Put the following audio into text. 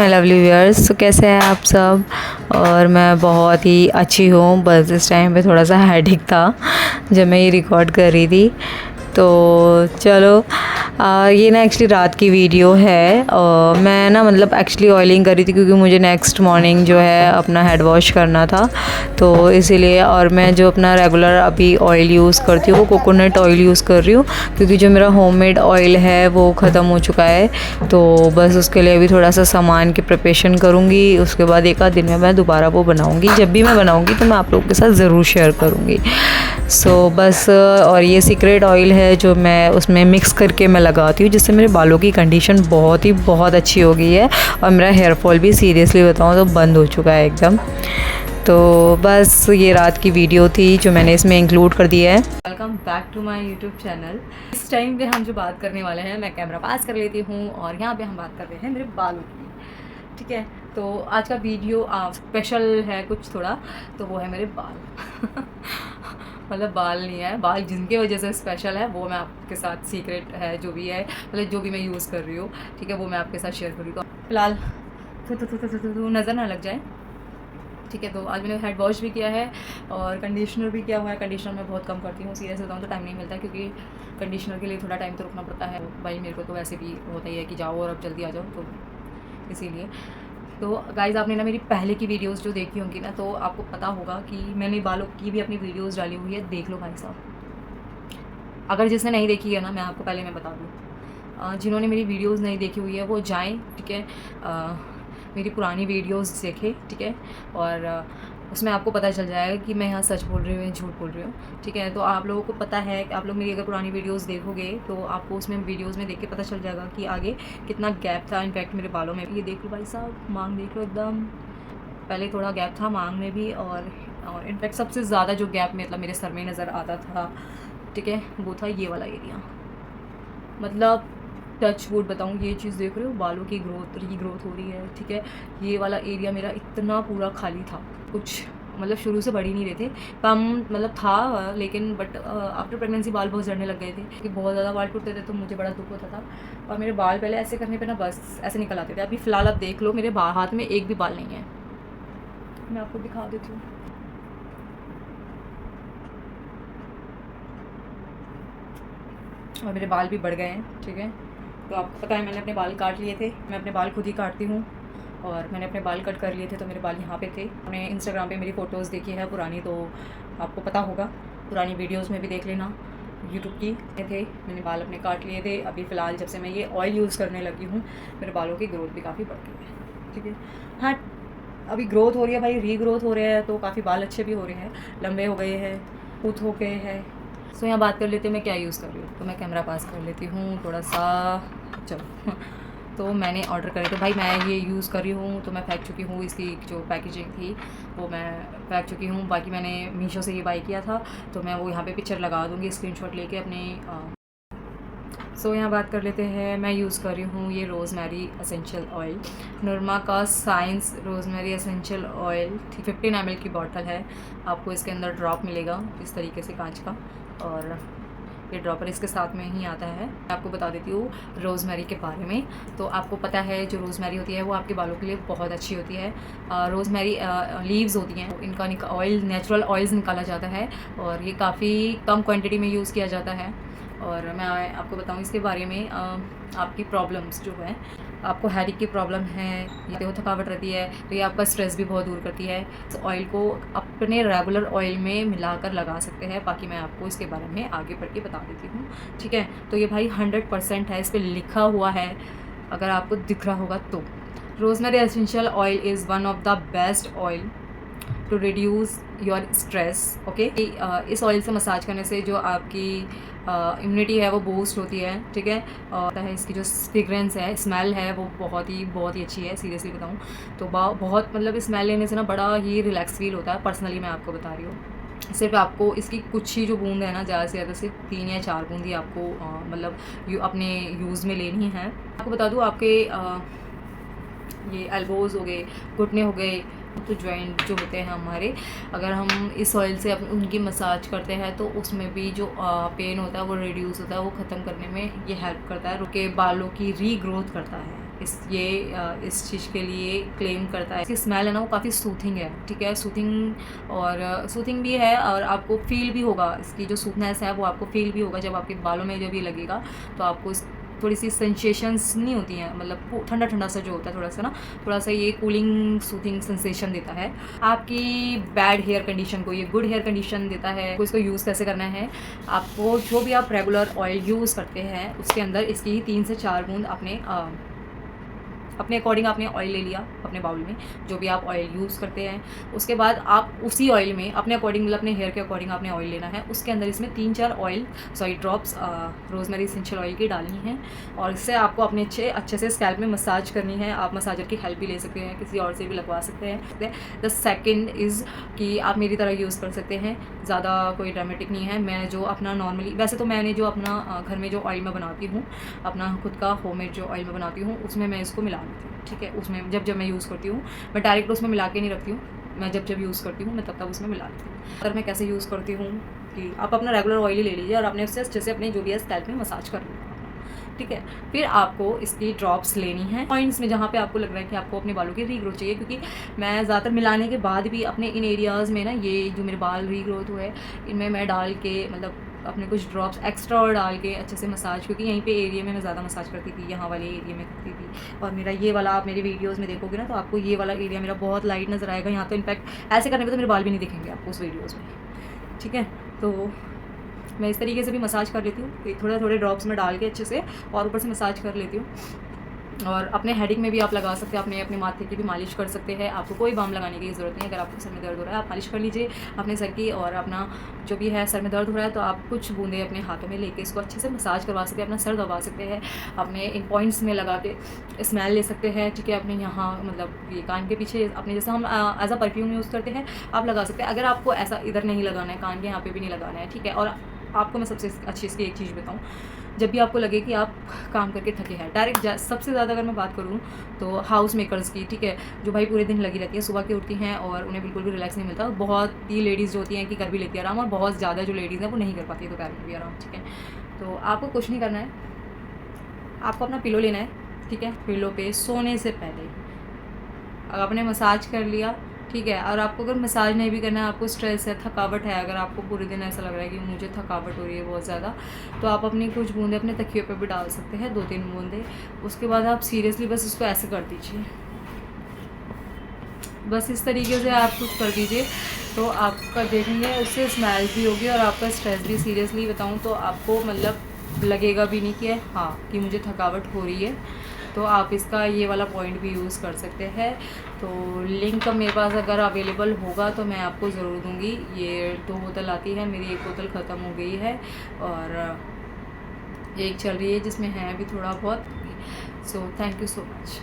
My lovely viewers. तो कैसे हैं आप सब? और मैं बहुत ही अच्छी हूँ। बस इस टाइम पे थोड़ा सा हेडेक था जब मैं ये रिकॉर्ड कर रही थी। तो चलो ये ना एक्चुअली रात की वीडियो है। मैं ना मतलब एक्चुअली ऑयलिंग कर रही थी क्योंकि मुझे नेक्स्ट मॉर्निंग जो है अपना हेड वॉश करना था, तो इसीलिए। और मैं जो अपना रेगुलर अभी ऑयल यूज़ करती हूँ वो कोकोनट ऑयल यूज़ कर रही हूँ, क्योंकि जो मेरा होममेड ऑयल है वो ख़त्म हो चुका है। तो बस उसके लिए अभी थोड़ा सा सामान की प्रिपरेशन करूँगी, उसके बाद एक आध दिन में मैं दोबारा वो बनाऊँगी। जब भी मैं बनाऊँगी तो मैं आप लोगों के साथ ज़रूर शेयर करूँगी। सो बस और ये सीक्रेट ऑयल है जो मैं उसमें मिक्स करके मैं लगाती हूँ, जिससे मेरे बालों की कंडीशन बहुत अच्छी हो गई है और मेरा हेयर फॉल भी सीरियसली बताऊँ तो बंद हो चुका है एकदम। तो बस ये रात की वीडियो थी जो मैंने इसमें इंक्लूड कर दिया है। Welcome back to my YouTube channel. इस टाइम पे हम जो बात करने वाले हैं, मैं कैमरा पास कर लेती हूँ और यहाँ पे हम बात कर रहे हैं मेरे बालों की। ठीक है, तो आज का वीडियो स्पेशल है कुछ थोड़ा, तो वो है मेरे बाल मतलब बाल नहीं है, बाल जिनके वजह से स्पेशल है वो मैं आपके साथ सीक्रेट है जो भी है, मतलब जो भी मैं यूज़ कर रही हूँ, ठीक है, वो मैं आपके साथ शेयर करूँगी। तो फिलहाल नज़र ना लग जाए, ठीक है। तो आज मैंने हेड वॉश भी किया है और कंडीशनर भी किया हुआ है। कंडीशनर मैं बहुत कम करती हूँ, सीरियस बताऊँ तो टाइम नहीं मिलता, क्योंकि कंडीशनर के लिए थोड़ा टाइम तो रुकना पड़ता है भाई। मेरे को तो वैसे भी होता ही है कि जाओ और अब जल्दी आ जाओ, तो इसीलिए। तो गाइज़, आपने ना मेरी पहले की वीडियोस जो देखी होंगी ना, तो आपको पता होगा कि मैंने बालों की भी अपनी वीडियोस डाली हुई है, देख लो भाई साहब। अगर जिसने नहीं देखी है ना, मैं आपको पहले मैं बता दूँ, जिन्होंने मेरी वीडियोस नहीं देखी हुई है वो जाएं, ठीक है, मेरी पुरानी वीडियोस देखें, ठीक है। और उसमें आपको पता चल जाएगा कि मैं यहाँ सच बोल रही हूँ या झूठ बोल रही हूँ, ठीक है। तो आप लोगों को पता है कि आप लोग मेरी अगर पुरानी वीडियोस देखोगे तो आपको उसमें वीडियोस में देख के पता चल जाएगा कि आगे कितना गैप था इनफैक्ट मेरे बालों में। ये देख लो भाई साहब, मांग देख लो एकदम, पहले थोड़ा गैप था मांग में भी, और इनफैक्ट सबसे ज़्यादा जो गैप मतलब मेरे सर में नज़र आता था, ठीक है, वो था ये वाला एरिया। मतलब टच वुड बताऊँ, ये चीज़ देख रहे हो, बालों की रीग्रोथ हो रही है, ठीक है। ये वाला एरिया मेरा इतना पूरा खाली था, कुछ मतलब शुरू से बढ़ ही नहीं रहे थे, कम मतलब था, लेकिन बट आफ्टर प्रेगनेंसी बाल बहुत झड़ने लग गए थे, क्योंकि बहुत ज़्यादा बाल टूटते थे, तो मुझे बड़ा दुख होता था। और मेरे बाल पहले ऐसे करने पे ना बस ऐसे निकल आते थे। अभी फ़िलहाल आप देख लो, मेरे हाथ में एक भी बाल नहीं है। मैं आपको दिखा देती हूँ। और मेरे बाल भी बढ़ गए हैं, ठीक है। तो आपको पता है मैंने अपने बाल काट लिए थे, मैं अपने बाल खुद ही काटती हूँ, और मैंने अपने बाल कट कर लिए थे, तो मेरे बाल यहाँ पे थे। मैंने इंस्टाग्राम पे मेरी फ़ोटोज़ देखी है पुरानी, तो आपको पता होगा, पुरानी वीडियोस में भी देख लेना, यूट्यूब की थे। मैंने बाल अपने काट लिए थे। अभी फ़िलहाल जब से मैं ये ऑयल यूज़ करने लगी हूँ, मेरे बालों की ग्रोथ भी काफ़ी बढ़ गई है, ठीक है। हाँ, अभी ग्रोथ हो रही है भाई, रीग्रोथ हो रहे हैं, तो काफ़ी बाल अच्छे भी हो रहे हैं, लंबे हो गए हैं, पुत हो गए हैं। सो यहाँ बात कर लेते हैं मैं क्या यूज़ कर रही हूँ। तो मैं कैमरा पास कर लेती हूँ थोड़ा सा, चलो। तो मैंने ऑर्डर करे, तो भाई मैं ये यूज़ कर रही हूँ, तो मैं फेंक चुकी हूँ, इसकी जो पैकेजिंग थी वो मैं फेंक चुकी हूँ। बाकी मैंने मीशो से ये बाई किया था, तो मैं वो यहाँ पे पिक्चर लगा दूँगी स्क्रीनशॉट लेके अपने। सो यहाँ बात कर लेते हैं। मैं यूज़ कर रही हूँ ये रोज़मेरी एसेंशियल ऑयल, नरमा का science rosemary essential oil, 15 ml की बॉटल है। आपको इसके अंदर ड्रॉप मिलेगा इस तरीके से कांच का, और ये ड्रॉपर इसके साथ में ही आता है। मैं आपको बता देती हूँ रोज़मेरी के बारे में। तो आपको पता है जो रोज़मेरी होती है वो आपके बालों के लिए बहुत अच्छी होती है। रोज़मेरी लीव्स होती हैं, इनका ऑयल, नेचुरल ऑयल्स निकाला जाता है, और ये काफ़ी कम क्वांटिटी में यूज़ किया जाता है। और मैं आपको बताऊँ इसके बारे में, आपकी प्रॉब्लम्स जो है, आपको हेडेक की प्रॉब्लम है या तो थकावट रहती है, तो ये आपका स्ट्रेस भी बहुत दूर करती है। तो ऑयल को अपने रेगुलर ऑयल में मिलाकर लगा सकते हैं। बाकी मैं आपको इसके बारे में आगे बढ़ के बता देती हूँ, ठीक है। तो ये भाई 100% है, इस पर लिखा हुआ है, अगर आपको दिख रहा होगा तो। Rosemary essential oil is one of the best oil to reduce your stress, okay. इस ऑयल से मसाज करने से जो आपकी इम्यूनिटी है वो बूस्ट होती है, ठीक है। और इसकी जो फ्रेगरेंस है, स्मेल है, वो बहुत ही अच्छी है, सीरियसली बताऊँ तो। बहुत मतलब स्मेल लेने से ना बड़ा ही रिलैक्स फील होता है, पर्सनली मैं आपको बता रही हूँ। सिर्फ आपको इसकी कुछ ही जो बूंद है ना, ज़्यादा से ज़्यादा सिर्फ 3 या 4 बूंद ही आपको मतलब अपने यूज़ में लेनी है। आपको बता दूँ, आपके ये एल्बोज़ हो गए, घुटने हो गए, तो जॉइंट जो होते हैं हमारे, अगर हम इस ऑयल से उनकी मसाज करते हैं तो उसमें भी जो पेन होता है वो रिड्यूस होता है, वो ख़त्म करने में ये हेल्प करता है, रुके बालों की रीग्रोथ करता है। इस चीज़ के लिए क्लेम करता है। इसकी स्मेल है ना वो काफ़ी सूथिंग है, ठीक है, सूथिंग भी है और आपको फील भी होगा, इसकी जो सूथनेस है वो आपको फील भी होगा जब आपके बालों में जब ये लगेगा तो आपको इस थोड़ी सी सेंसेशंस नहीं होती हैं, मतलब ठंडा ठंडा सा जो होता है थोड़ा सा ये कूलिंग सूथिंग सेंसेशन देता है। आपकी बैड हेयर कंडीशन को ये गुड हेयर कंडीशन देता है। इसको यूज़ कैसे करना है, आपको जो भी आप रेगुलर ऑयल यूज़ करते हैं उसके अंदर इसकी 3 से 4 बूंद अपने अकॉर्डिंग आपने ऑयल ले लिया अपने बाउल में, जो भी आप ऑयल यूज़ करते हैं। उसके बाद आप उसी ऑयल में अपने अकॉर्डिंग, मतलब अपने हेयर के अकॉर्डिंग आपने ऑयल लेना है। उसके अंदर इसमें 3-4 ड्रॉप्स रोज़मेरी एसेंशियल ऑयल की डालनी है और इससे आपको अपने अच्छे से स्कैल्प में मसाज करनी है। आप मसाजर की हेल्प भी ले सकते हैं, किसी और से भी लगवा सकते हैं। द सेकेंड इज़ कि आप मेरी तरह यूज़ कर सकते हैं, ज़्यादा कोई ड्रामेटिक नहीं है। मैं जो अपना नॉर्मली, वैसे तो मैंने जो अपना घर में जो ऑयल मैं बनाती हूँ, अपना खुद का होममेड जो ऑयल मैं बनाती हूँ उसमें मैं इसको मिला लेती हूँ, ठीक है। उसमें जब मैं यूज़ करती हूँ, मैं डायरेक्ट उसमें मिला के नहीं रखती हूँ, मैं जब यूज़ करती हूँ मैं तब उसमें मिला लेती हूँ। अगर मैं कैसे यूज़ करती हूँ कि आप अपना रेगुलर ऑयल ही ले लीजिए और आपने उससे अच्छे से अपने जो भी है स्कैल्प में मसाज कर लिया, ठीक है। फिर आपको इसकी ड्रॉप्स लेनी है पॉइंट्स में जहाँ पे आपको लग रहा है कि आपको अपने बालों की रीग्रोथ चाहिए, क्योंकि मैं ज़्यादातर मिलाने के बाद भी अपने इन एरियाज़ में ना, ये जो मेरे बाल रीग्रोथ हुए इनमें मैं डाल के, मतलब अपने कुछ ड्रॉप्स एक्स्ट्रा और डाल के अच्छे से मसाज, क्योंकि यहीं पे एरिया में मैं ज़्यादा मसाज करती थी, यहाँ वाले एरिया में करती थी। और मेरा ये वाला, आप मेरी वीडियोस में देखोगे ना तो आपको ये वाला एरिया मेरा बहुत लाइट नज़र आएगा। यहाँ तो इनफैक्ट ऐसे करने पे तो मेरे बाल भी नहीं दिखेंगे आपको उस वीडियोज़ में, ठीक है। तो मैं इस तरीके से भी मसाज कर लेती हूँ, थोड़े ड्रॉप्स में डाल के अच्छे से और ऊपर से मसाज कर लेती हूँ। और अपने हेडिंग में भी आप लगा सकते हैं, अपने माथे की भी मालिश कर सकते हैं। आपको कोई बाम लगाने की ज़रूरत नहीं है। अगर आपको सर में दर्द हो रहा है आप मालिश कर लीजिए अपने सर की, और अपना जो भी है सर में दर्द हो रहा है तो आप कुछ बूंदे अपने हाथों में लेके इसको अच्छे से मसाज करवा सकते हैं, अपना सर दबा सकते हैं, अपने इन पॉइंट्स में लगा के स्मेल ले सकते हैं, ठीक है। अपने यहाँ मतलब ये कान के पीछे अपने जैसे हम एज अ परफ्यूम यूज़ करते हैं आप लगा सकते हैं। अगर आपको ऐसा इधर नहीं लगाना है, कान के यहाँ पे भी नहीं लगाना है, ठीक है। और आपको मैं सबसे अच्छी इसकी एक चीज़ बताऊँ, जब भी आपको लगे कि आप काम करके थके हैं, डायरेक्ट सबसे ज़्यादा अगर मैं बात करूँ तो हाउस मेकर्स की, ठीक है, जो भाई पूरे दिन लगी रहती है, सुबह की उठती हैं और उन्हें बिल्कुल भी रिलैक्स नहीं मिलता। बहुत ही लेडीज़ जो होती हैं कि कर भी लेती है आराम, और बहुत ज़्यादा जो लेडीज़ हैं वो नहीं कर पाती दोपहर में भी आराम, ठीक है। तो आपको कुछ नहीं करना है, आपको अपना पिलो लेना है, ठीक है। पिलो पे सोने से पहले आपने मसाज कर लिया, ठीक है। और आपको अगर मसाज नहीं भी करना है, आपको स्ट्रेस है, थकावट है, अगर आपको पूरे दिन ऐसा लग रहा है कि मुझे थकावट हो रही है बहुत ज़्यादा, तो आप अपनी कुछ बूंदे अपने तकियों पे भी डाल सकते हैं, 2-3 बूंदे। उसके बाद आप सीरियसली बस इसको ऐसे कर दीजिए, बस इस तरीके से आप कुछ कर दीजिए तो आपका देखेंगे उससे स्मेल भी होगी और आपका स्ट्रेस भी, सीरियसली बताऊँ तो आपको मतलब लगेगा भी नहीं कि हाँ कि मुझे थकावट हो रही है। तो आप इसका ये वाला पॉइंट भी यूज़ कर सकते हैं। तो लिंक मेरे पास अगर अवेलेबल होगा तो मैं आपको ज़रूर दूँगी। ये 2 बोतल आती है, मेरी 1 बोतल ख़त्म हो गई है और एक चल रही है जिसमें है भी थोड़ा बहुत। So thank you so much.